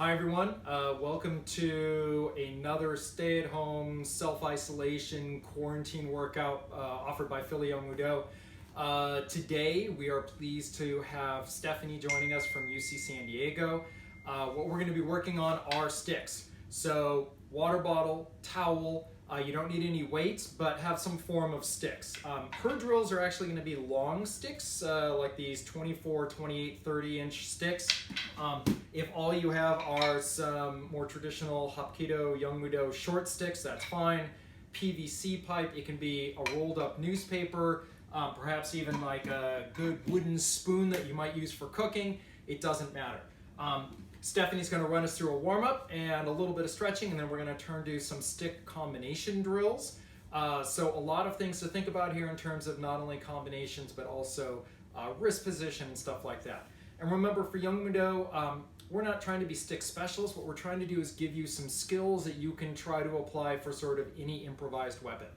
Hi everyone, welcome to another stay-at-home self-isolation quarantine workout offered by Yongmudo. Today we are pleased to have Stephanie joining us from UC San Diego. What we're going to be working on are sticks. So water bottle, towel, you don't need any weights, but have some form of sticks. Her drills are actually going to be long sticks, like these 24, 28, 30-inch sticks. If all you have are some more traditional Hapkido, Yongmudo short sticks, that's fine. PVC pipe, it can be a rolled up newspaper, perhaps even like a good wooden spoon that you might use for cooking. It doesn't matter. Stephanie's going to run us through a warm-up and a little bit of stretching, and then we're going to turn to some stick combination drills. So a lot of things to think about here in terms of not only combinations, but also wrist position and stuff like that. And remember, for Yongmudo, we're not trying to be stick specialists. What we're trying to do is give you some skills that you can try to apply for sort of any improvised weapon.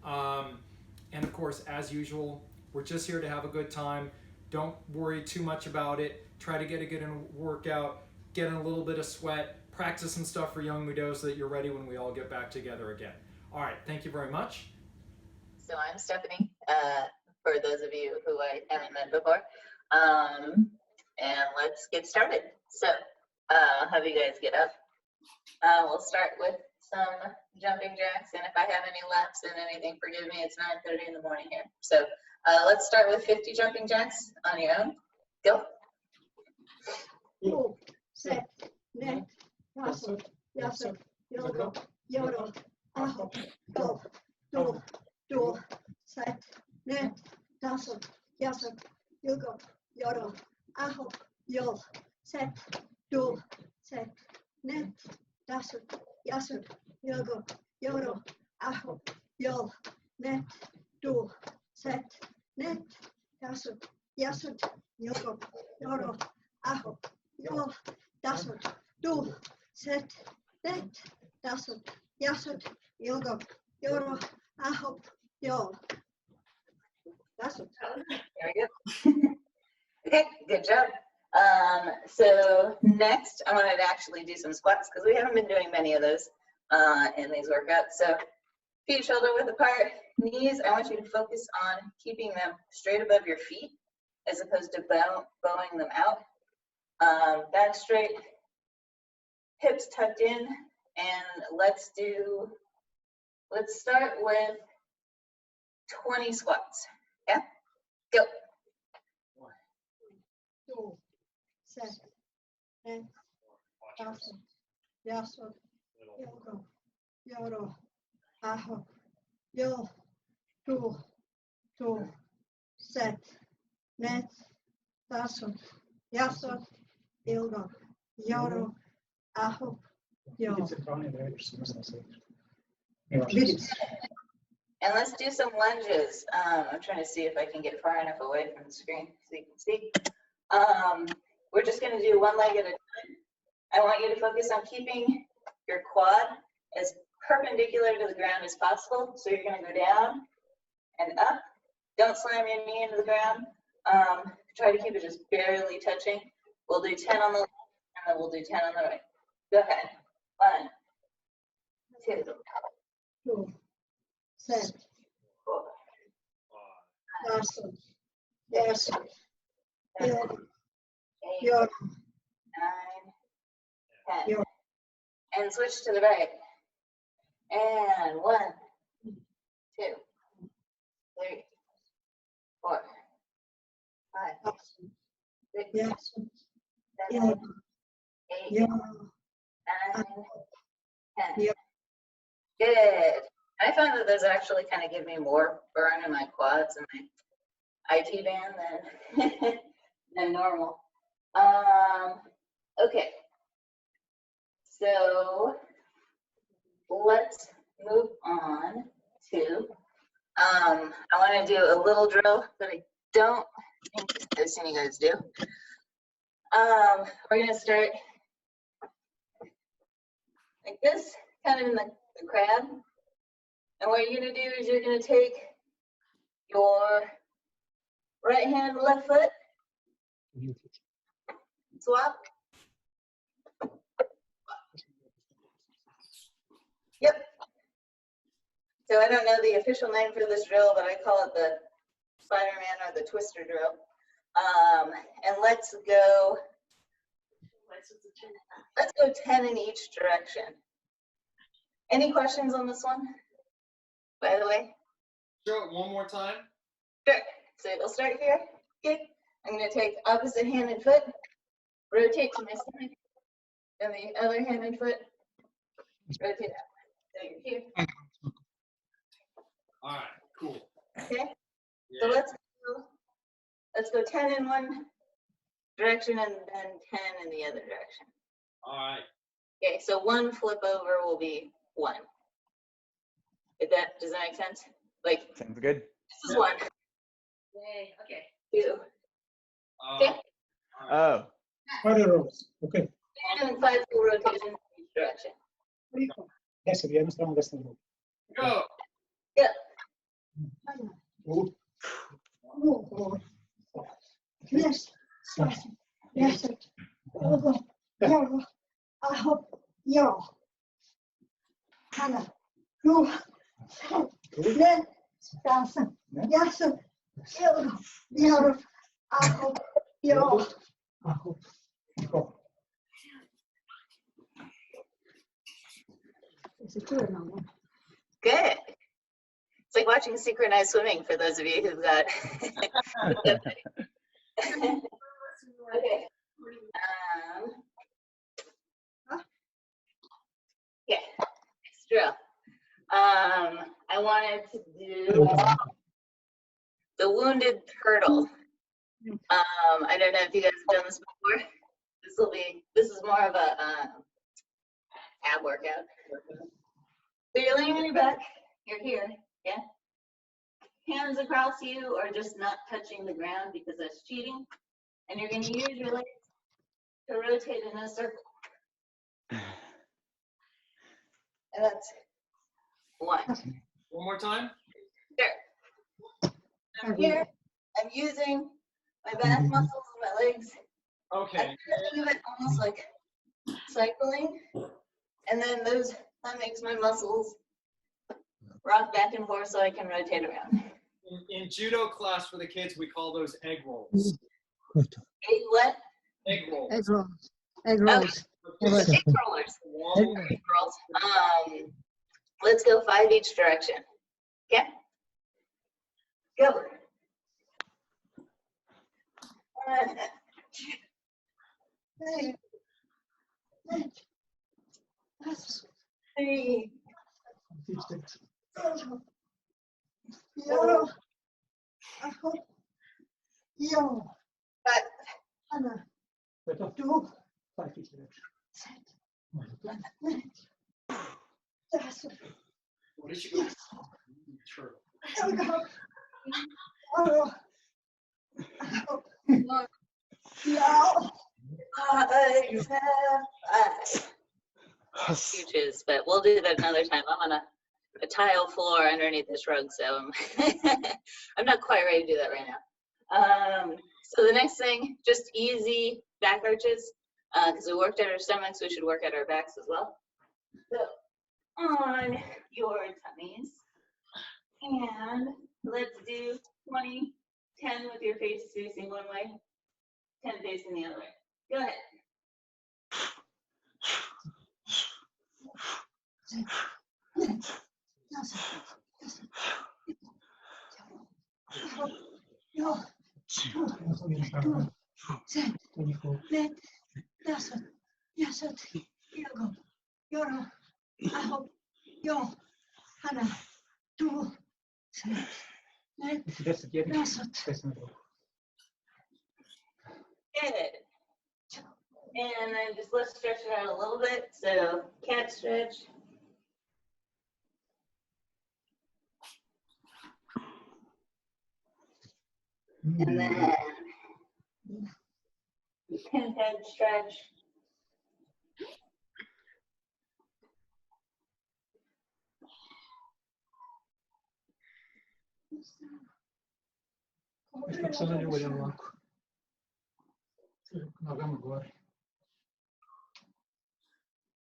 And of course, as usual, we're just here to have a good time. Don't worry too much about it. Try to get a good workout, get in a little bit of sweat, practice some stuff for Yongmudo so that you're ready when we all get back together again. All right, thank you very much. So I'm Stephanie, for those of you who I haven't met before. And let's get started. So I'll have you guys get up. We'll start with some jumping jacks, and if I have any laps and anything, forgive me, it's 9:30 in the morning here. So let's start with 50 jumping jacks on your own. Go. Go, set, net, yasuk, yasuk, yodo, yodo, aho, go, do, set, net, yasuk, yasuk, yogo, yodo, aho, yo, set, do, set, net, yasuk, yasuk, yogo, yodo, aho, yo, net, do, set, net, yasuk, yasuk, yogo, yodo, aho, yo, dasut, do, set, net, dasut, yasut, yogo, yodo, aho, yo. Dasut. Very good. Okay, good job. So next, I wanted to actually do some squats because we haven't been doing many of those in these workouts. So feet shoulder width apart, knees, I want you to focus on keeping them straight above your feet as opposed to bowing them out. Back straight, hips tucked in, and let's start with 20 squats. Yeah, go. Do, set, net, dasut, yasut, yogo, yodo, aho, yo, do, set, net, dasut, yasut, yogo, yodo, aho, yo. And let's do some lunges. I'm trying to see if I can get far enough away from the screen so you can see. We're just going to do one leg at a time. I want you to focus on keeping your quad as perpendicular to the ground as possible. So you're going to go down and up. Don't slam your knee into the ground. Try to keep it just barely touching. We'll do 10 on the left, and then we'll do 10 on the right. Go ahead. 1, 2, Do, set, 4, dasut, yasut, 7, yodo, 8, yodo, 9, 10. yo. And switch to the right. And 1, 2, 3, 4, 5, Dasut, 6, yasut, 7, yodo, 8, yodo, 9, 10. yo. Good. I found that those actually kind of give me more burn in my quads and my IT band than normal. Okay. So let's move on to, I want to do a little drill that I don't think I've seen you guys do. We're going to start like this, kind of in the crab. And what you're going to do is you're going to take your right hand, left foot, swap, Yep. So I don't know the official name for this drill, but I call it the Spider-Man or the Twister drill. And let's go 10 in each direction. Any questions on this one, by the way? Show it one more time. Sure. So we'll start here. Okay. I'm going to take opposite hand and foot, rotate to my stomach, and the other hand and foot, rotate that way. So you're here. All right, cool. Okay. Yeah. So let's go 10 in one direction and then 10 in the other direction. All right. Okay, so one flip over will be 1. Does that make sense? Like, Sounds good. this is 1. Yay, okay. 2. Okay. Oh, Spider rows. Okay. And 5 full rotations in each direction. Adesso via mostriamo questa row. Go. Yep. Yes. Yes. I hope you. Hannah. You. Yes. Yes. You. I hope you. Is it good now? Good. It's like watching synchronized swimming for those of you who've got. Okay. Yeah. Next drill. I wanted to do the wounded turtle. I don't know if you guys have done this before. This is more of a ab workout. So you're laying on your back. You're here. Yeah. Hands across you or just not touching the ground because that's cheating. And you're going to use your legs to rotate in a circle. And that's 1. One more time. Sure. I'm here. I'm using my back muscles and my legs. Okay. I think of it almost like cycling. And then that makes my muscles rock back and forth so I can rotate around. In judo class for the kids, we call those egg rolls. Egg what? Egg rolls. Egg rolls. Egg rolls. Egg rollers. Egg rolls. Let's go 5 each direction. Okay? Go. 1, 2, 3, 4, 5. Hannah. 2. 5 each direction. What did you go? Turtle. Huges, but we'll do that another time. I'm on a tile floor underneath this rug, so I'm not quite ready to do that right now. So the next thing, just easy back arches, because we worked at our stomachs, we should work at our backs as well. So on your tummies, and let's do 20, 10 with your face facing one way, 10 facing the other way. Go ahead. Good. And then just let's stretch it out a little bit. So cat stretch. And then pinhead stretch.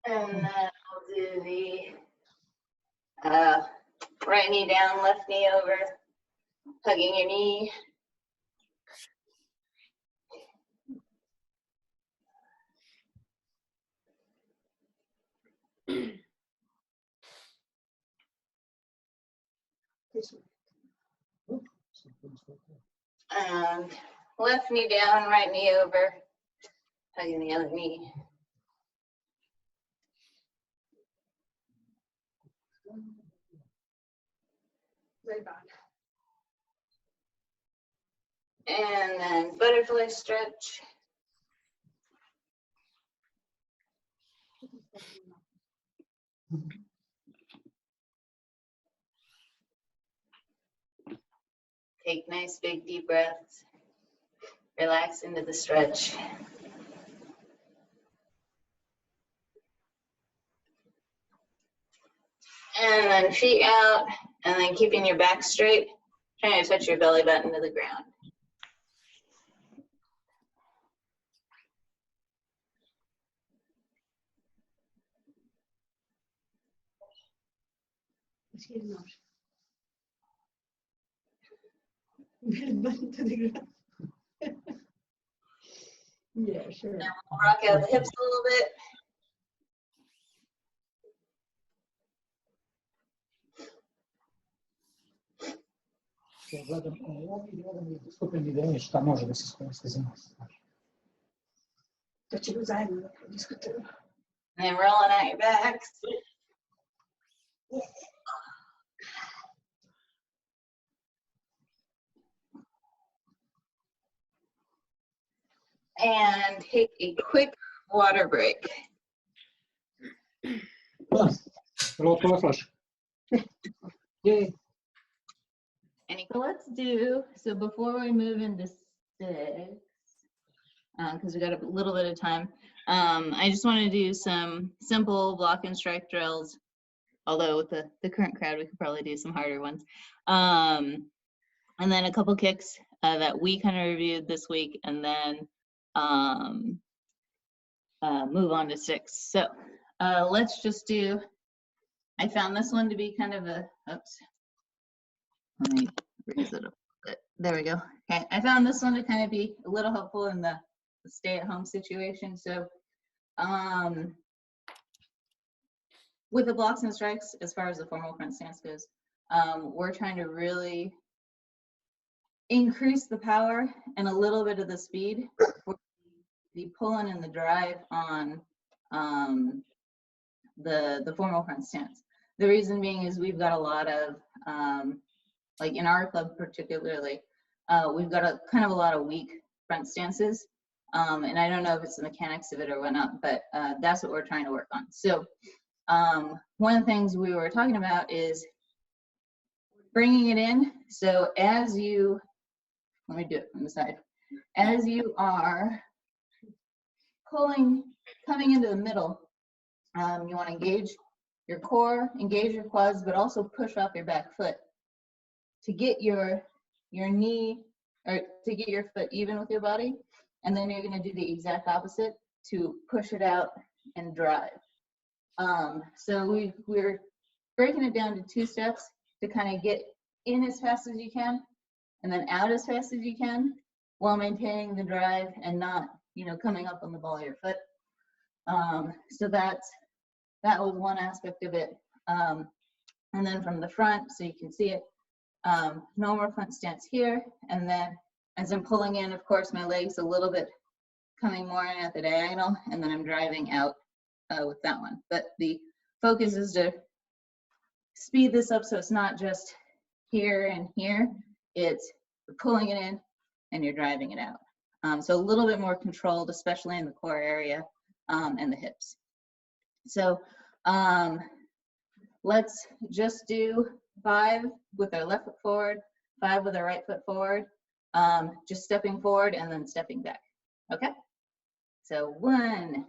And then I'll do the Right knee down, left knee over, hugging your knee. And left knee down, right knee over, hugging the other knee. Way back. And then butterfly stretch. Take nice big deep breaths. Relax into the stretch. And then feet out, and then keeping your back straight, trying to touch your belly button to the ground. Let's get him out. Belly button to the ground. Yeah, sure. Now we'll rock out the hips a little bit. Gledam ovo i gledam i skupim ideje šta može da se skoristi za nas. To ćemo zajedno da diskutiramo. And then rolling out your backs. And take a quick water break. Roll flash. Yay. So let's do, so before we move into 6, because we got a little bit of time, I just want to do some simple block and strike drills, although with the current crowd, we could probably do some harder ones. And then a couple kicks that we kind of reviewed this week, and then move on to 6. So let's just do, I found this one to be kind of a, oops. Let me raise it up a bit. There we go. Okay, I found this one to kind of be a little helpful in the stay-at-home situation. So with the blocks and strikes, as far as the formal front stance goes, we're trying to really increase the power and a little bit of the speed for the pull-in and the drive on the formal front stance. The reason being is we've got a lot of like in our club particularly, we've got a kind of a lot of weak front stances. And I don't know if it's the mechanics of it or whatnot, but that's what we're trying to work on. So one of the things we were talking about is bringing it in. So as you, let me do it from the side. As you are pulling, coming into the middle, you want to engage your core, engage your quads, but also push off your back foot to get your knee, or to get your foot even with your body. And then you're going to do the exact opposite to push it out and drive. So we're breaking it down to 2 steps to kind of get in as fast as you can and then out as fast as you can while maintaining the drive and not, you know, coming up on the ball of your foot. So that was one aspect of it. And then from the front, so you can see it, normal front stance here, and then as I'm pulling in, of course, my legs a little bit coming more in at the diagonal, and then I'm driving out with that one. But the focus is to speed this up so it's not just here and here, it's you're pulling it in and you're driving it out. So a little bit more controlled, especially in the core area and the hips. So let's just do 5 with our left foot forward, 5 with our right foot forward, just stepping forward and then stepping back. Okay? So 1,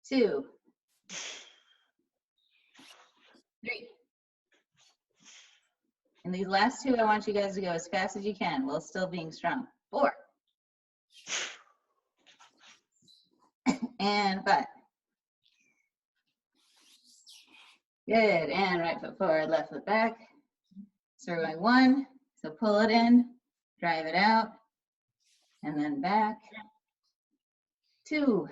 2, 3. And these last 2, I want you guys to go as fast as you can while still being strong. 4. And 5. Good, and right foot forward, left foot back. So we're going 1, so pull it in, drive it out, and then back. 2,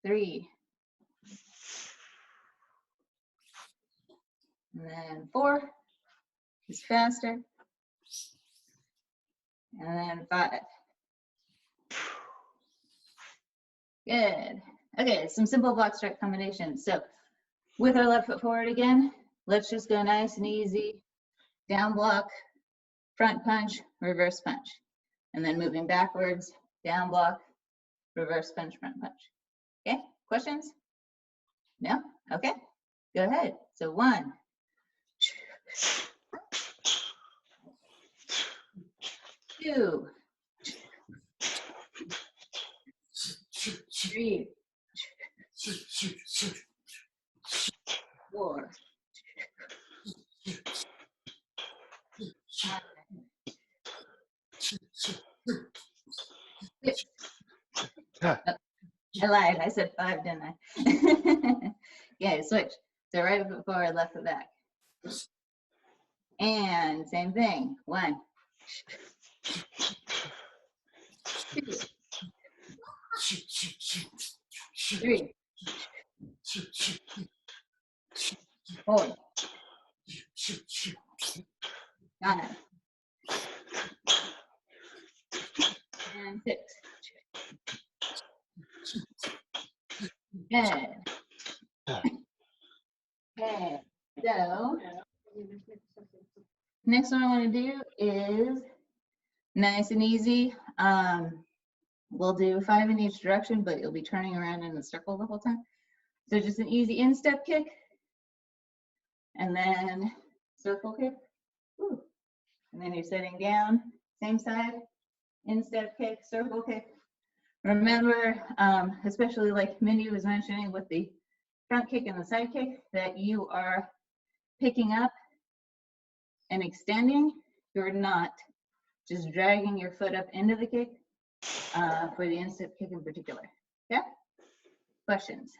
3, and then 4, just faster, and then 5. Good. Okay, some simple block stretch combinations. So with our left foot forward again, let's just go nice and easy. Down block, front punch, reverse punch. And then moving backwards, down block, reverse punch, front punch. Okay, questions? No? Okay, go ahead. So 1, 2, 3, 4, 5, 6. Oh, I lied, I said 5, didn't I? Yeah, switch. So right foot forward, left foot back. And same thing. 1, 2, 3, 4, 5, and 6. Good. Okay. So next one I want to do is nice and easy. We'll do 5 in each direction, but you'll be turning around in a circle the whole time. So just an easy instep kick, and then circle kick. Ooh. And then you're sitting down, same side, instep kick, circle kick. Remember, especially like Mindy was mentioning with the front kick and the side kick, that you are picking up and extending. You're not just dragging your foot up into the kick for the instep kick in particular. Yeah? Questions?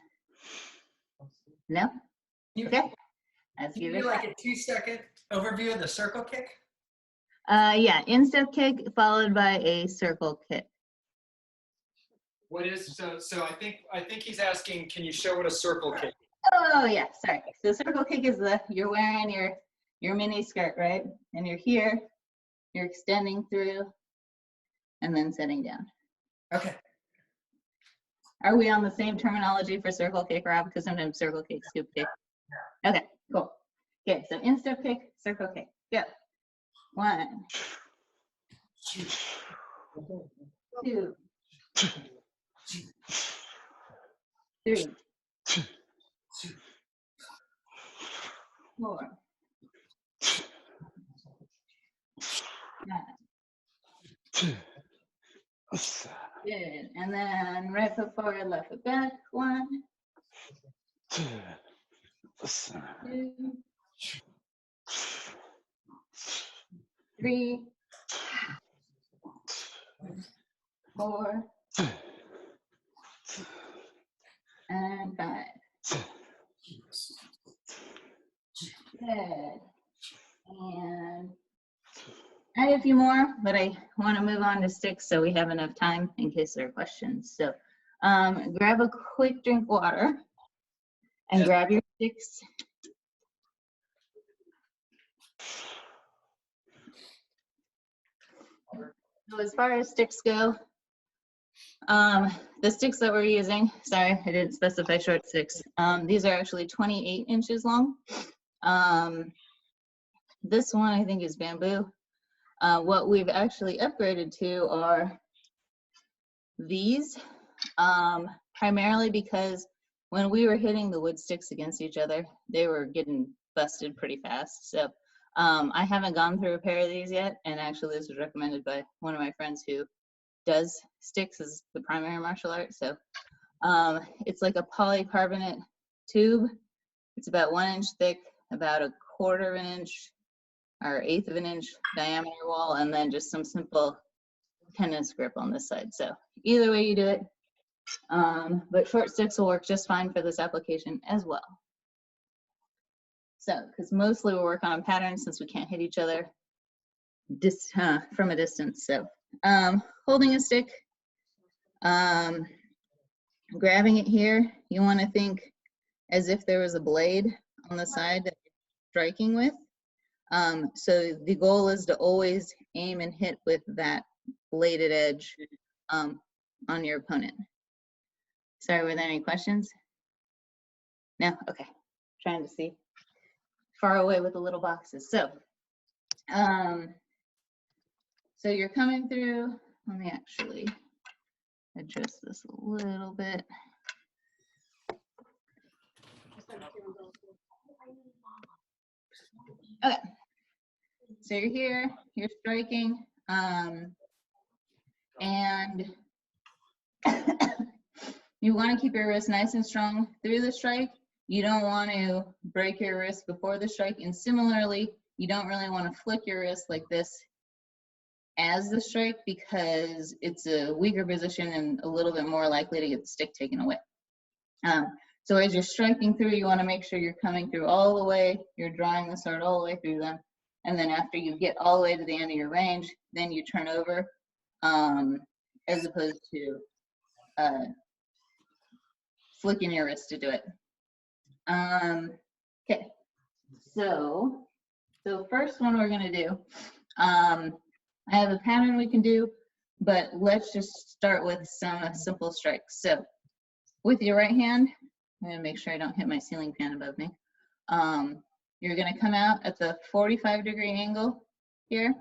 No? Okay. Let's Can give you it do a like a 2-second overview of the circle kick? yeah, instep kick followed by a circle kick. What is so? I think he's asking. Can you show what a circle kick? Oh yeah, sorry. So circle kick is you're wearing your mini skirt, right? And you're here, you're extending through, and then sitting down. Okay. Are we on the same terminology for circle kick, Rob? Because sometimes circle kick, scoop kick. Okay, cool. Okay, so instep kick, circle kick. Go. 1, 2, 3, 4, 5. Good. And then right foot forward, left foot back. 1, 2, 3, 4, and 5. Good. And I have a few more, but I want to move on to sticks so we have enough time in case there are questions. So grab a quick drink water and grab your sticks. So as far as sticks go, the sticks that we're using, sorry, I didn't specify short sticks. These are actually 28 inches long. This one I think is bamboo. What we've actually upgraded to are these, primarily because when we were hitting the wood sticks against each other, they were getting busted pretty fast. So I haven't gone through a pair of these yet, and actually this was recommended by one of my friends who does sticks as the primary martial art. So it's like a polycarbonate tube. It's about 1 inch thick, about 1/4 of an inch or 1/8 of an inch diameter wall, and then just some simple tennis grip on this side. So either way you do it, But short sticks will work just fine for this application as well. So, because mostly we'll work on a pattern since we can't hit each other from a distance. So, holding a stick, grabbing it here, you want to think as if there was a blade on the side that you're striking with. So the goal is to always aim and hit with that bladed edge on your opponent. Sorry, were there any questions? No? Okay. Trying to see far away with the little boxes. So, so you're coming through. Let me actually adjust this a little bit. Okay. So you're here, you're striking, and you want to keep your wrist nice and strong through the strike. You don't want to break your wrist before the strike, and similarly, you don't really want to flick your wrist like this as the strike because it's a weaker position and a little bit more likely to get the stick taken away. So as you're striking through, you want to make sure you're coming through all the way, you're drawing the sword all the way through them, and then after you get all the way to the end of your range, then you turn over, as opposed to flicking your wrist to do it. Okay, so first one we're gonna do, I have a pattern we can do, but let's just start with some simple strikes. So with your right hand, I'm gonna make sure I don't hit my ceiling fan above me. You're gonna come out at the 45-degree angle here.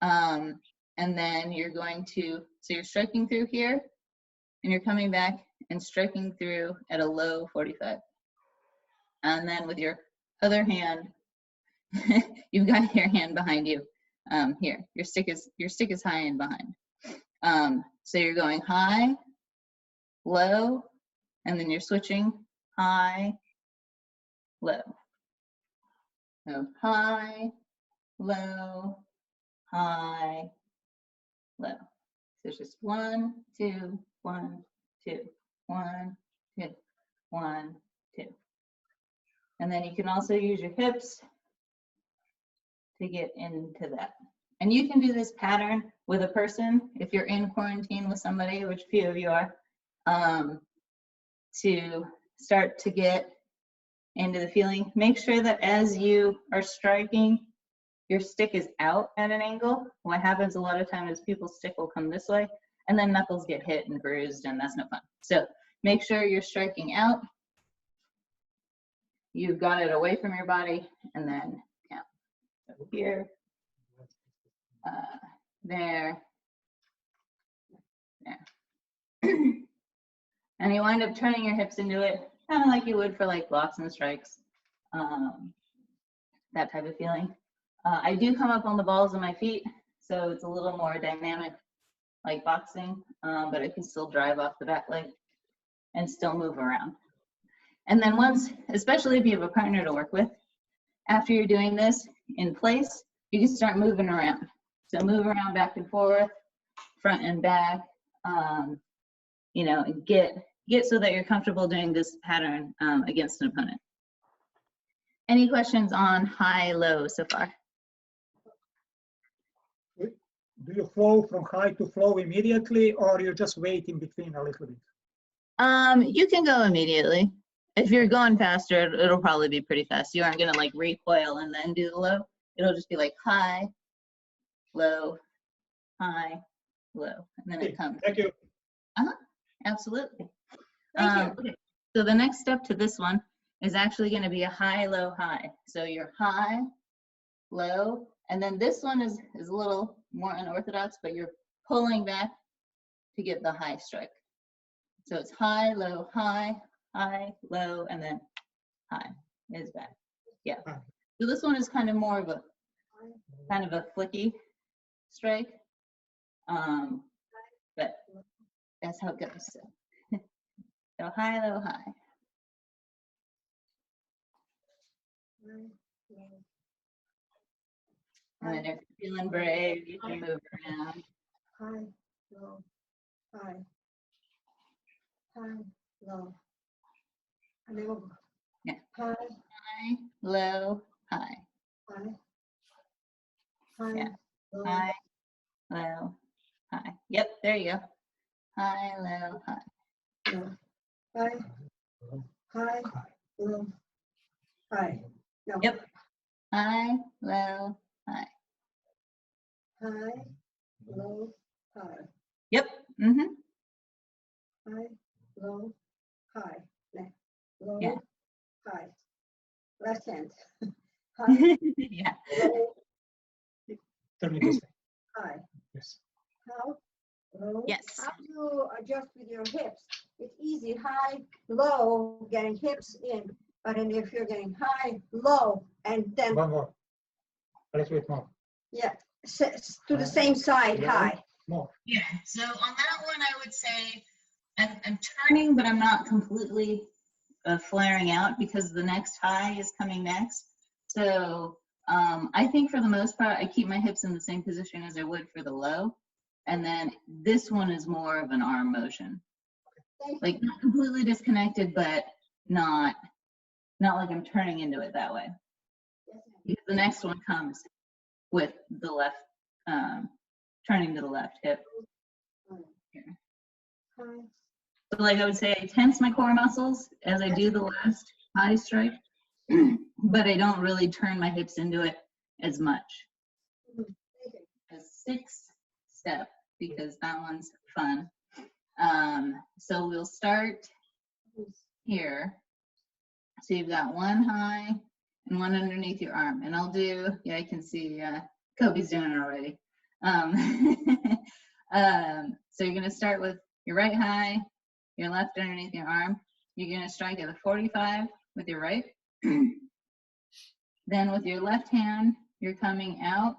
And then you're going to, so you're striking through here, and you're coming back and striking through at a low 45. And then with your other hand, you've got your hand behind you. Here, your stick is high and behind. So you're going high, low, and then you're switching high, low. So high, low, high, low. So it's just 1, 2, 1, 2, 1, 2, 1, 2. And then you can also use your hips to get into that. And you can do this pattern with a person if you're in quarantine with somebody, which few of you are, to start to get into the feeling. Make sure that as you are striking, your stick is out at an angle. What happens a lot of times is people's stick will come this way, and then knuckles get hit and bruised, and that's no fun. So make sure you're striking out. You've got it away from your body, and then count. So here, there, there. And you wind up turning your hips into it, kind of like you would for like blocks and strikes, that type of feeling. I do come up on the balls of my feet, so it's a little more dynamic, like boxing, but I can still drive off the back leg and still move around. And then once, especially if you have a partner to work with, after you're doing this in place, you can start moving around. So move around back and forth, front and back, you know, and get so that you're comfortable doing this pattern against an opponent. Any questions on high, low so far? Do you flow from high to flow immediately, or you just wait in between a little bit? You can go immediately. If you're going faster, it'll probably be pretty fast. You aren't gonna like recoil and then do the low. It'll just be like high, low, high, low, and then it comes. Thank you. Absolutely. Thank you. Okay. So the next step to this one is actually going to be a high, low, high. So you're high, low, and then this one is a little more unorthodox, but you're pulling back to get the high strike. So it's high, low, high, low, and then high is back. Yeah. So this one is kind of more of a flicky strike, but that's how it goes. So high, low, high. And then if you're feeling brave, you can move around. High, low, high. high, low. And then we'll go Yeah. high, High, low, high. high, high, Yeah. low, High, low, high. Yep, there you go. High, low, high. low. High, high, low, high. No. Yep. High, low, high. High, low, high. Yep. Mm-hmm. High, low, high. Next. Low, Yeah. high. Left hand. High, Yeah. low, Turn it this way. high. Yes. How? Low. Yes. How to adjust with your hips? It's easy. High, low, getting hips in. But then if you're getting high, low, and then One more. Let's wait more. yeah, to the same side, Low, high. More. Yeah. So on that one, I would say I'm turning, but I'm not completely flaring out because the next high is coming next. So I think for the most part, I keep my hips in the same position as I would for the low. And then this one is more of an arm motion. Thank Like not completely disconnected, but not like I'm turning into it that way. you. Because the next one comes with the left, turning to the left hip. Here. High. So like I would say, I tense my core muscles as I do the last high strike, but I don't really turn my hips into it as much. Mhm. A 6-step, because that one's fun. So we'll start here. So you've got one high and one underneath your arm. And I'll do, yeah, I can see Kobe's doing it already. So you're gonna start with your right high, your left underneath your arm. You're gonna strike at a 45 with your right. Then with your left hand, you're coming out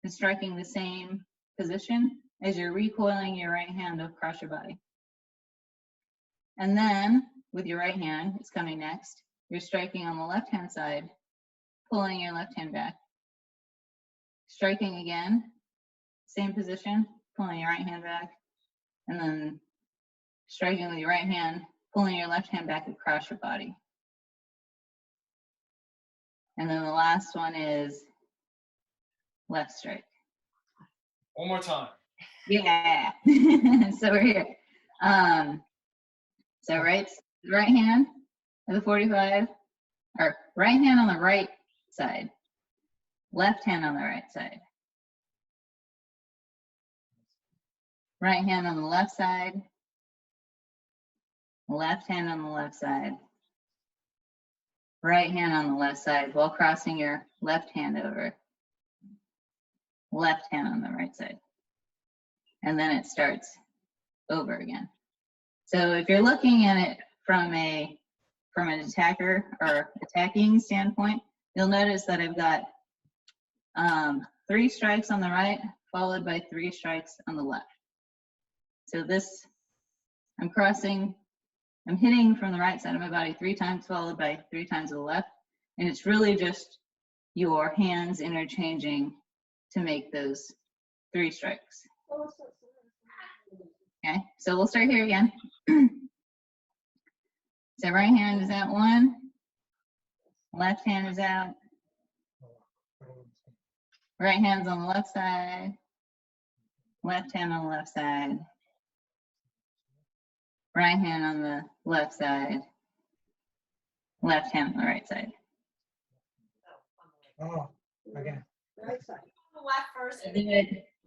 and striking the same position as you're recoiling your right hand across your body. And then with your right hand, it's coming next. You're striking on the left hand side, pulling your left hand back. Striking again, same position, pulling your right hand back. And then striking with your right hand, pulling your left hand back across your body. And then the last one is left strike. One more time. Yeah. So we're here. So right hand at the 45, or right hand on the right side, left hand on the right side. Right hand on the left side, left hand on the left side. Right hand on the left side while crossing your left hand over. Left hand on the right side. And then it starts over again. So if you're looking at it from an attacker or attacking standpoint, you'll notice that I've got 3 strikes on the right, followed by 3 strikes on the left. So this, I'm hitting from the right side of my body 3 times, followed by 3 times to the left. And it's really just your hands interchanging to make those 3 strikes. Okay, so we'll start here again. So right hand is out 1, left hand is out, right hand's on the left side, left hand on the left side, right hand on the left side, left hand on the right side. Oh, again. Right side. Left first.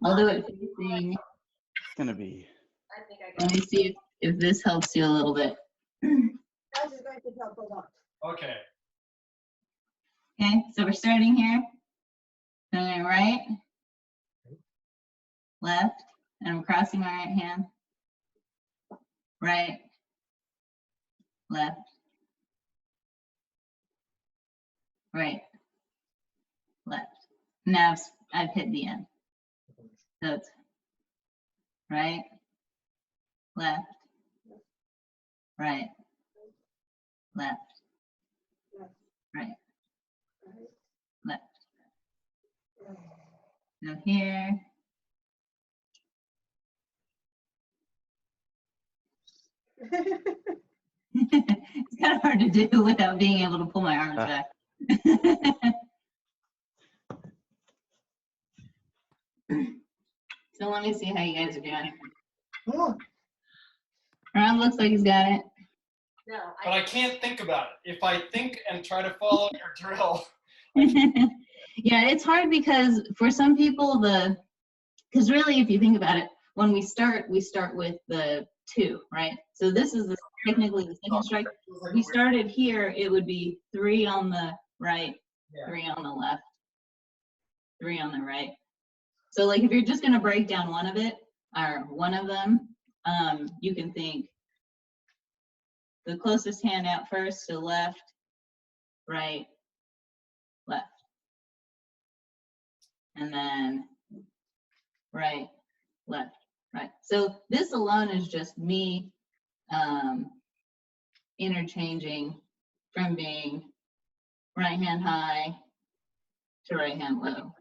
I'll do it facing. It's gonna be. I think I Let me see if this helps you a little bit. This is going to help a lot. Okay. Okay, so we're starting here. Going right, left, and I'm crossing my right hand. Right, left, right, left. Now I've hit the end. So it's right, left, right, left, right, left. So here, It's kind of hard to do without being able to pull my arms back. So let me see how you guys are doing. Oh, Ron looks like he's got it. No, But I can't think about it. If I think and try to follow your drill, Yeah, it's hard because for some people, because really, if you think about it, when we start with the 2, right? So this is technically the second strike. If we started here, it would be 3 on the right, 3 on the left, 3 on the right. So like if you're just gonna break down one of them, you can think the closest hand out first, so left, right, left. And then right, left, right. So this alone is just me interchanging from being right hand high to right hand low.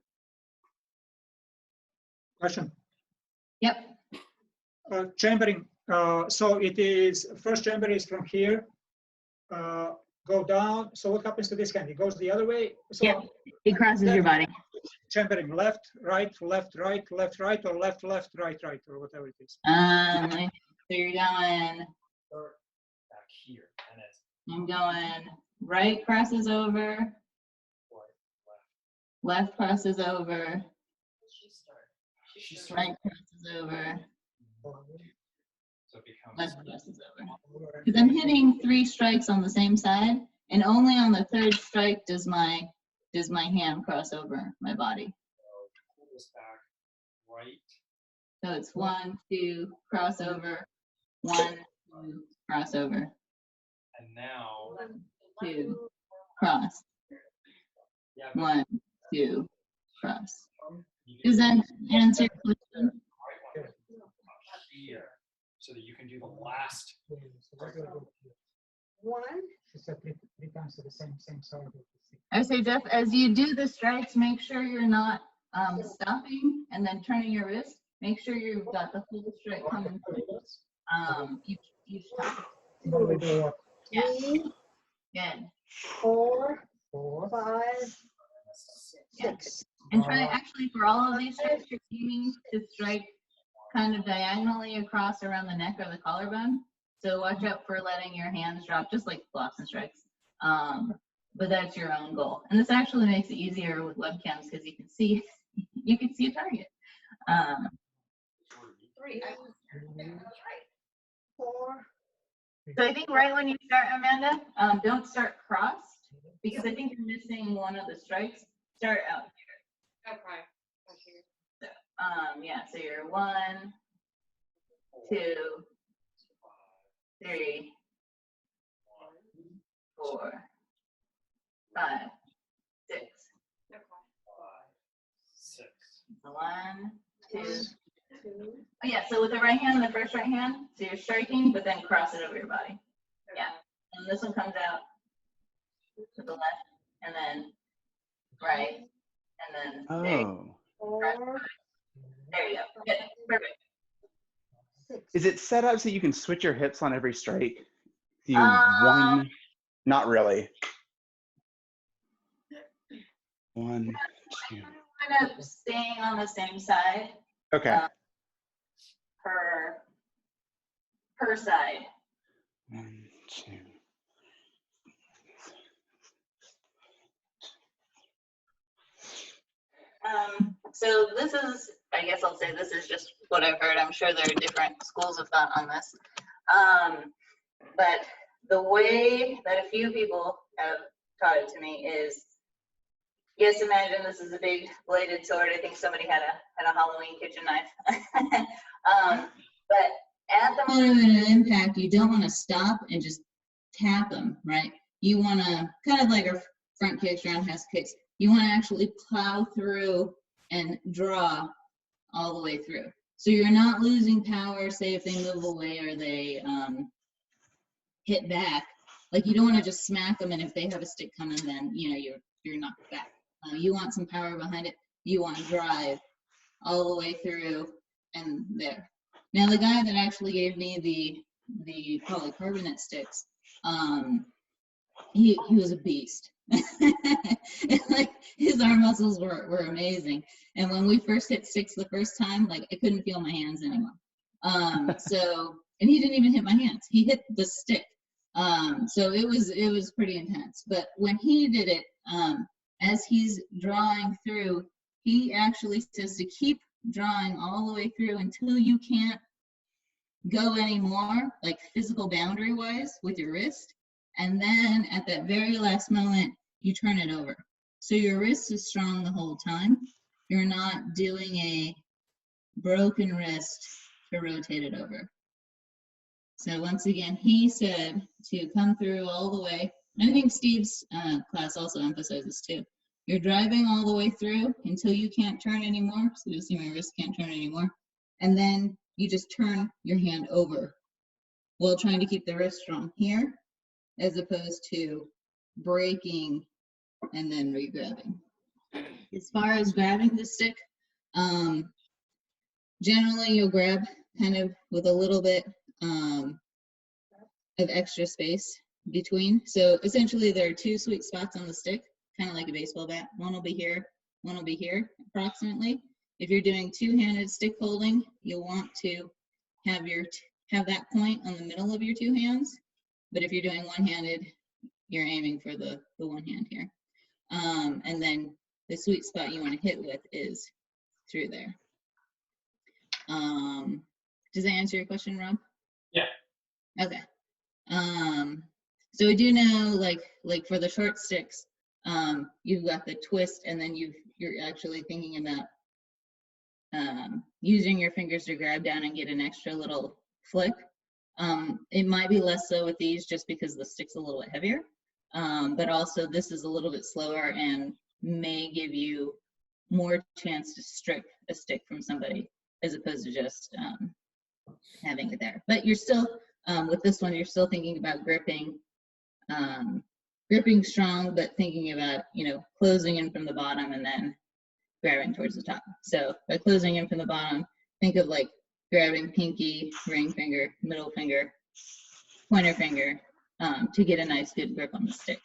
question. Yep. Chambering. So it is, first chamber is from here. Go down. So what happens to this hand? It goes the other way. So Yep. It crosses your body. chambering left, right, left, right, left, right, or left, left, right, right, or whatever it is. So you're going, back here, and it's I'm going right crosses over, left crosses over, she's right crosses over, so it becomes left crosses over. Because I'm hitting 3 strikes on the same side, and only on the 3rd strike does my hand cross over my body. pull this back right. So it's 1, 2, crossover, 1, 2, crossover, And now 1, 2, cross, yeah, 1, 2, cross. you can Does that answer your question? here so that you can do the last. one, She said 3 times to the same side. I would say, Jeff, as you do the strikes, make sure you're not stopping and then turning your wrist. Make sure you've got the full strike coming through each time. What do we do? What? Yeah, 3, good. 4, 4. 5, Yeah. 6. And try, actually, for all of these strikes, you're aiming to strike kind of diagonally across around the neck or the collarbone. So watch out for letting your hands drop, just like blocks and strikes. But that's your own goal. And this actually makes it easier with webcams because you can see a target. 3, 4, So I think right when you start, Amanda, don't start crossed because I think you're missing one of the strikes. Start out here. Okay. So, yeah, so you're 1, 2, 3, 4, 5, 6. 6. 1, 2. 2, Oh yeah, so with the right hand, the first right hand, so you're striking, but then cross it over your body. Yeah, and this one comes out to the left, and then right, and then there, Oh, 4, there you go. Good, perfect. 6. is it set up so you can switch your hips on every strike? Do you Um, one? Not really. 1, 2. Kind of staying on the same side Okay. per side. 1, 2. So this is, I guess I'll say this is just what I've heard. I'm sure there are different schools of thought on this. But the way that a few people have taught it to me is, yes, imagine this is a big bladed sword. I think somebody had a Halloween kitchen knife. But at the moment of impact, you don't want to stop and just tap them, right? You want to, kind of like our front kicks, roundhouse kicks, you want to actually plow through and draw all the way through. So you're not losing power, say if they move away or they hit back. Like you don't want to just smack them, and if they have a stick coming, then you're knocked back. You want some power behind it. You want to drive all the way through and there. Now the guy that actually gave me the polycarbonate sticks, he was a beast. Like his arm muscles were amazing. And when we first hit sticks the first time, like I couldn't feel my hands anymore. And he didn't even hit my hands. He hit the stick. So it was pretty intense. But when he did it, as he's drawing through, he actually says to keep drawing all the way through until you can't go anymore, like physical boundary wise with your wrist. And then at that very last moment, you turn it over. So your wrist is strong the whole time. You're not doing a broken wrist to rotate it over. So once again, he said to come through all the way. And I think Steve's class also emphasizes too. You're driving all the way through until you can't turn anymore. So you see my wrist can't turn anymore. And then you just turn your hand over while trying to keep the wrist strong here, as opposed to breaking and then re-grabbing. As far as grabbing the stick, generally you'll grab kind of with a little bit of extra space between. So essentially there are two sweet spots on the stick, kind of like a baseball bat. One will be here, one will be here approximately. If you're doing two-handed stick holding, you'll want to have that point on the middle of your two hands. But if you're doing one-handed, you're aiming for the one hand here. And then the sweet spot you want to hit with is through there. Does that answer your question, Rob? Yeah. Okay. So we do know, like for the short sticks, you've got the twist, and then you're actually thinking about using your fingers to grab down and get an extra little flick. It might be less so with these just because the stick's a little bit heavier, but also this is a little bit slower and may give you more chance to strip a stick from somebody as opposed to just having it there. But you're still, with this one, you're still thinking about gripping strong, but thinking about, closing in from the bottom and then grabbing towards the top. So by closing in from the bottom, think of like grabbing pinky, ring finger, middle finger, pointer finger, to get a nice good grip on the stick.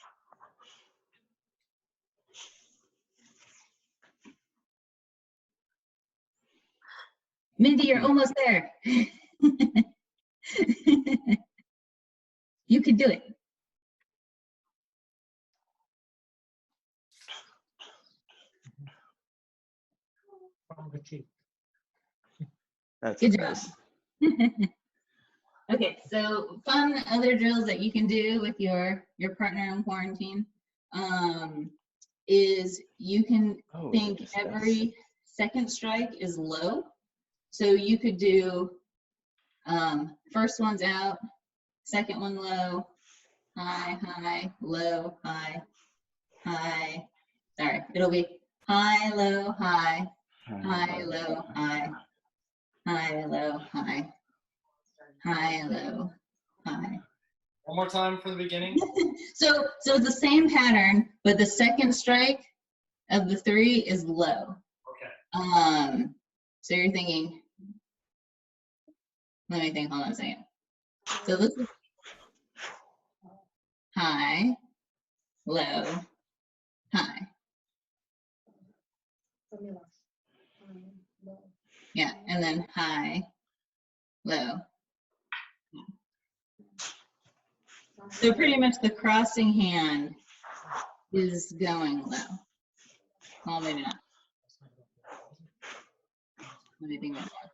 Mindy, you're almost there. You can do it. From the cheek. That's Good nice. job. Okay, so fun other drills that you can do with your partner in quarantine is you can think discuss. every second strike is low. So you could do first one's out, second one low, high, high, low, high, high. Sorry, it'll be high, low, high, high, low, high, high, low, high, high, low, high. One more time from the beginning. So the same pattern, but the second strike of the three is low. Okay. So you're thinking, let me think, hold on a second. So this is high, low, high. Yeah, and then high, low. So pretty much the crossing hand is going low. Well, maybe not. Let me think about that.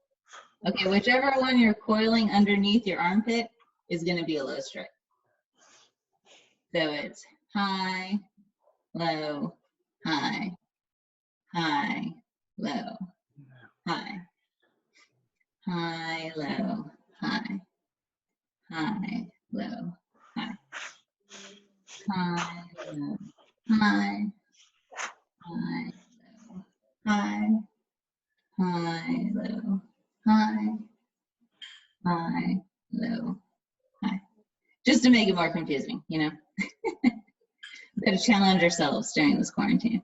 Okay, whichever one you're coiling underneath your armpit is going to be a low strike. So it's high, low, high, high, low, high, high, low, high, high, low, high, high, low, high, high, low, high, high, low, high, high, low, high. Just to make it more confusing, We've got to challenge ourselves during this quarantine.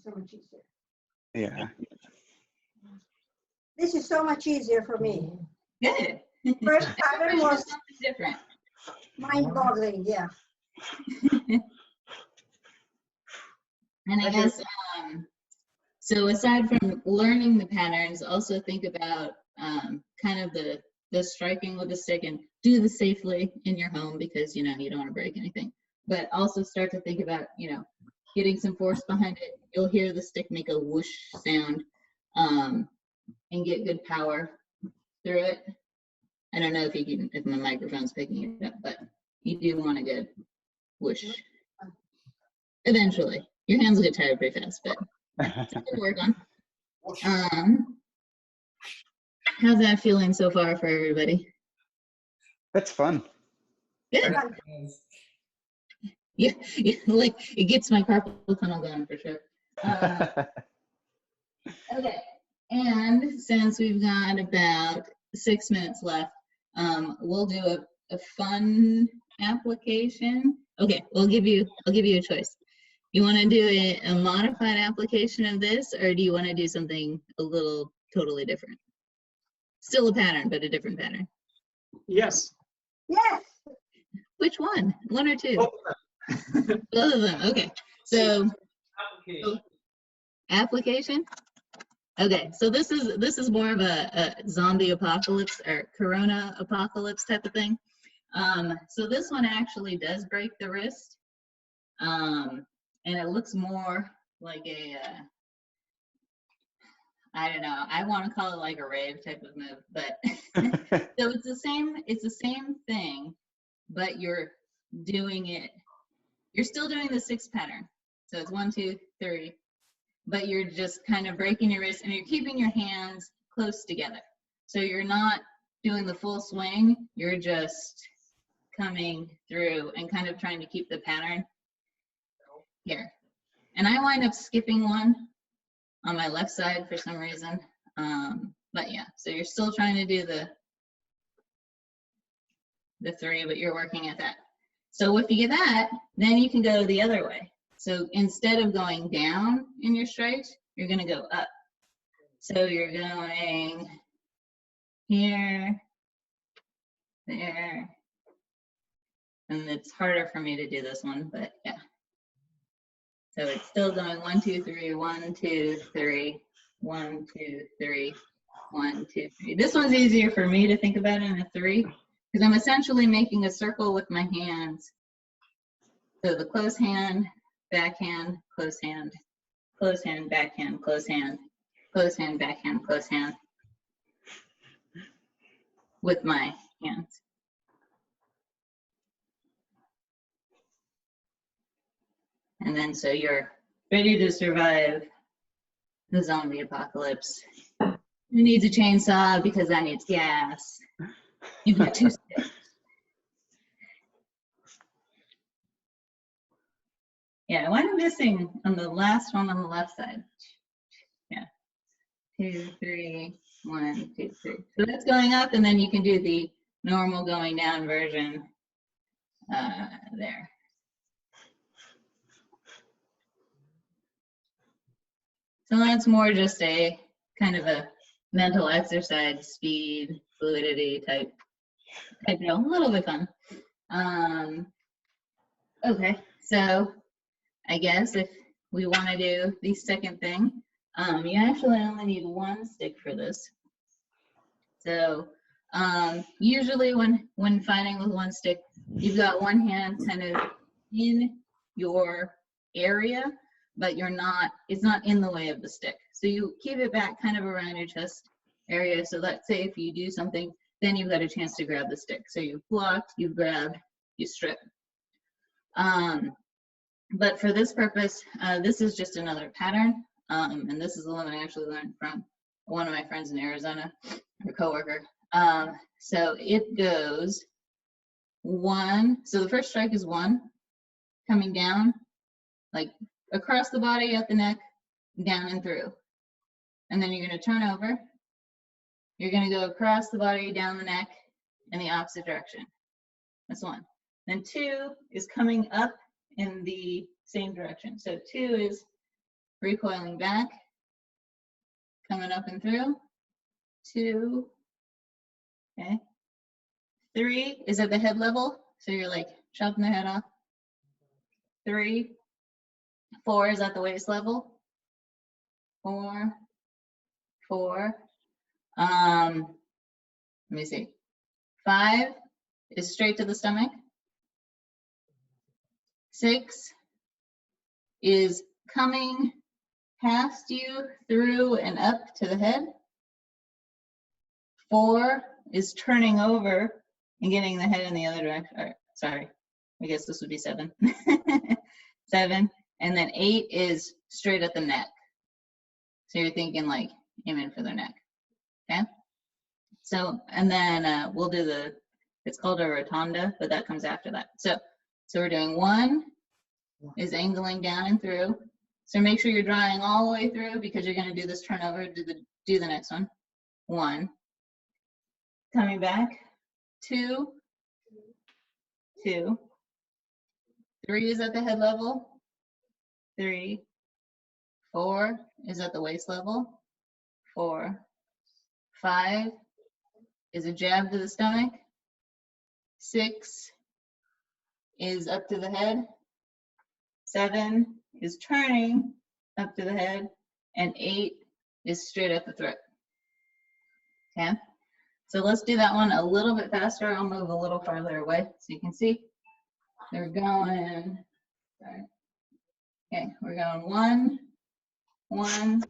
so much easier. Yeah. This is so much easier for me. Good. First pattern was Something different. mind-boggling, yeah. And I guess, so aside from learning the patterns, also think about kind of the striking with the stick, and do this safely in your home because, you know, you don't want to break anything. But also start to think about, you know, getting some force behind it. You'll hear the stick make a whoosh sound, and get good power through it. I don't know if you can, if my microphone's picking it up, but you do want a good whoosh. Eventually, your hands will get tired pretty fast, but something to work on. How's that feeling so far for everybody? That's fun. Good. Yeah, like it gets my carpal tunnel going for sure. Okay, and since we've got about 6 minutes left, we'll do a fun application. Okay, I'll give you a choice. You want to do a modified application of this, or do you want to do something a little totally different? Still a pattern, but a different pattern. Yes. Yes. Which one? One or two? Both of them. Both of them. Okay. So application. Okay. So this is more of a zombie apocalypse or corona apocalypse type of thing. So this one actually does break the wrist, and it looks more like a I don't know. I want to call it like a rave type of move, but so it's the same thing, but you're doing it. You're still doing the 6 pattern. So it's 1, 2, 3, but you're just kind of breaking your wrist and you're keeping your hands close together. So you're not doing the full swing. You're just coming through and kind of trying to keep the pattern here. And I wind up skipping one on my left side for some reason. But yeah, so you're still trying to do the 3, but you're working at that. So if you get that, then you can go the other way. So instead of going down in your strike, you're going to go up. So you're going here, there, and it's harder for me to do this one, but yeah. So it's still going 1, 2, 3, 1, 2, 3, 1, 2, 3, 1, 2, 3. This one's easier for me to think about in a 3 because I'm essentially making a circle with my hands. So the close hand, backhand, close hand, backhand, close hand, backhand, close hand with my hands. And then so you're ready to survive the zombie apocalypse. Who needs a chainsaw because that needs gas? You've got 2 sticks. Yeah, I went missing on the last one on the left side. Yeah. 2, 3, 1, 2, 3. So that's going up, and then you can do the normal going down version there. So that's more just a kind of a mental exercise, speed, fluidity type deal. A little bit fun. Okay, so I guess if we want to do the second thing, you actually only need 1 stick for this. So usually when fighting with 1 stick, you've got one hand kind of in your area, but it's not in the way of the stick. So you keep it back kind of around your chest area. So let's say if you do something, then you've got a chance to grab the stick. So you've blocked, you've grabbed, you strip. But for this purpose, this is just another pattern. And this is the one I actually learned from one of my friends in Arizona, her coworker. So it goes 1. So the first strike is 1, coming down, like across the body, up the neck, down and through. And then you're going to turn over. You're going to go across the body, down the neck, in the opposite direction. That's 1. Then 2 is coming up in the same direction. So 2 is recoiling back, coming up and through, 2, okay, 3 is at the head level, so you're like chopping the head off, 3, 4 is at the waist level, 4, 4, let me see, 5 is straight to the stomach, 6 is coming past you, through and up to the head. 4 is turning over and getting the head in the other direction. Or, sorry, I guess this would be 7. 7, and then 8 is straight at the neck. So you're thinking like aiming for their neck. Okay. So, and then we'll do it's called a rotunda, but that comes after that. So we're doing 1 is angling down and through. So make sure you're drawing all the way through because you're going to do this turnover. Do the next one. 1. Coming back. 2. 2. 3 is at the head level. 3. 4 is at the waist level. 4. 5 is a jab to the stomach. 6 is up to the head. 7 is turning up to the head, and 8 is straight at the throat. Okay, so let's do that one a little bit faster. I'll move a little farther away so you can see. We're going, sorry. Okay, we're going 1, 1,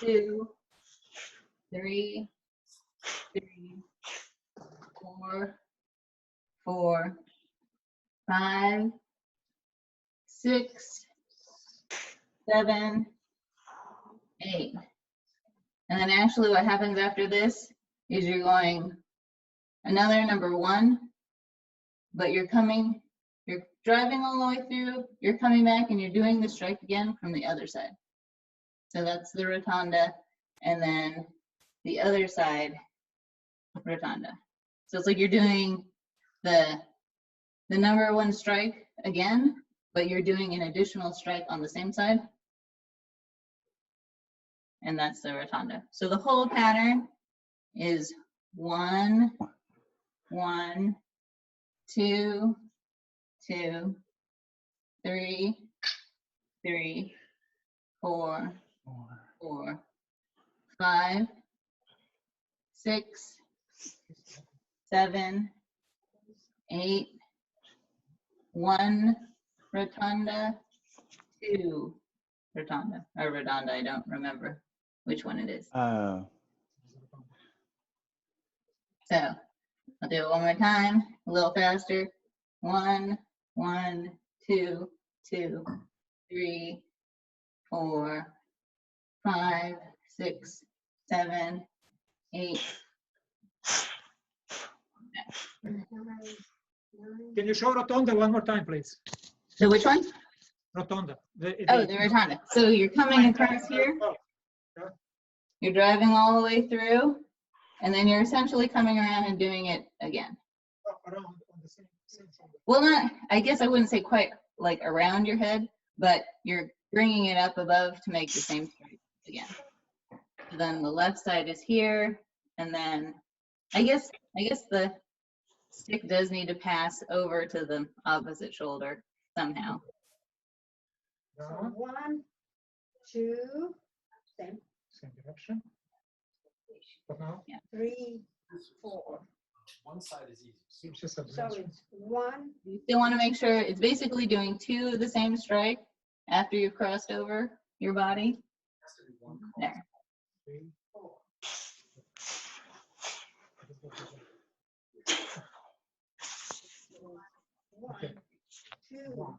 2, 3, 4, 4, 5, 6, 7, 8. And then actually what happens after this is you're going another number 1, but you're driving all the way through, you're coming back and you're doing the strike again from the other side. So that's the rotunda, and then the other side, rotunda. So it's like you're doing the number 1 strike again, but you're doing an additional strike on the same side. And that's the rotunda. So the whole pattern is 1, 1, 2, 2, 3, 3, 4, 4, 5, 6, 7, 8, 1 rotunda, 2 rotunda, or redonda, I don't remember which one it is. Oh. So I'll do it one more time, a little faster. 1, 1, 2, 2, 3, 4, 5, 6, 7, 8. Can you show Rotonda one more time, please? So which one? Rotonda. The rotunda. So you're coming across here. You're driving all the way through, and then you're essentially coming around and doing it again. Around on the same shoulder. Well, I guess I wouldn't say quite like around your head, but you're bringing it up above to make the same strike again. So then the left side is here, and then I guess the stick does need to pass over to the opposite shoulder somehow. So 1, 2, same, Same direction. But now, 3, 4. One side is easy. it's just a So it's 1, You still want to make sure it's basically doing 2 of the same strike after you've crossed over your body. There. 3, 4. 1, Okay. 2, 1,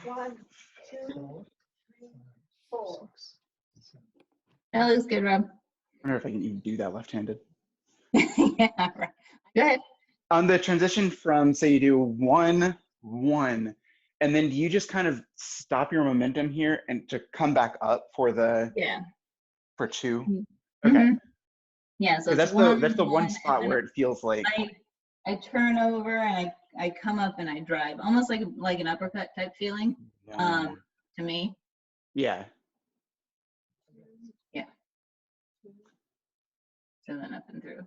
1, 2, 3, 4. That looks good, Rob. I wonder if I can even do that left-handed. Yeah, right. Go ahead. On the transition from, say you do 1, 1, and then do you just kind of stop your momentum here and to come back up for Yeah. 2? Mhm. Okay. Yeah, so That's it's the one and spot then where it feels like I I turn over and I come up and I drive, almost like an uppercut type feeling to me. Yeah. So then up and through.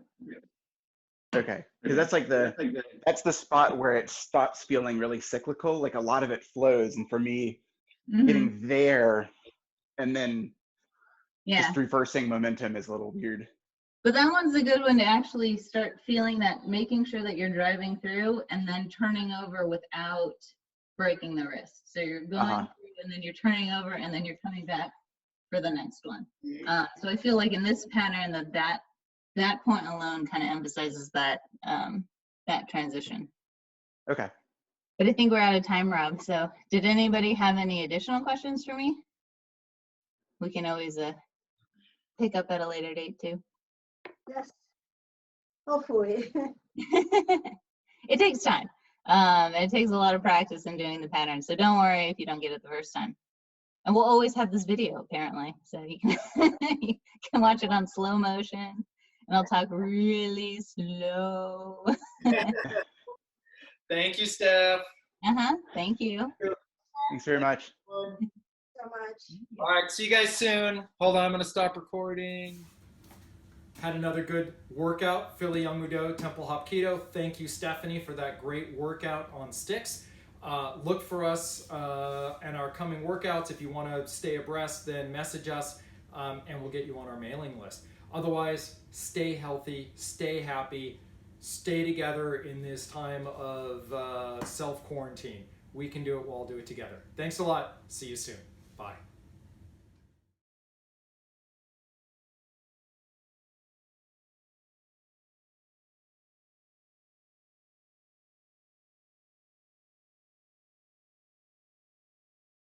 Okay. Because that's like that's the spot where it stops feeling really cyclical. Like a lot of it flows. And for me, Mhm. getting there and then Yeah. just reversing momentum is a little weird. But that one's a good one to actually start feeling that, making sure that you're driving through and then turning over without breaking the wrist. So you're going through and then you're turning over and then you're coming back for the next one. So I feel like in this pattern that point alone kind of emphasizes that that transition. Okay. But I think we're out of time, Rob. So did anybody have any additional questions for me? We can always pick up at a later date too. Yes. Hopefully. It takes time. It takes a lot of practice in doing the pattern. So don't worry if you don't get it the first time. And we'll always have this video apparently. So you can, you can watch it on slow motion. And I'll talk really slow. Thank you, Steph. Thank you. Thanks very much. So much. All right, see you guys soon. Hold on, I'm going to stop recording. Had another good workout, Philly Yongmudo Temple Hapkido. Thank you, Stephanie, for that great workout on sticks. Look for us and our coming workouts. If you want to stay abreast, then message us and we'll get you on our mailing list. Otherwise, stay healthy, stay happy, stay together in this time of self-quarantine. We can do it, we'll all do it together. Thanks a lot. See you soon. Bye.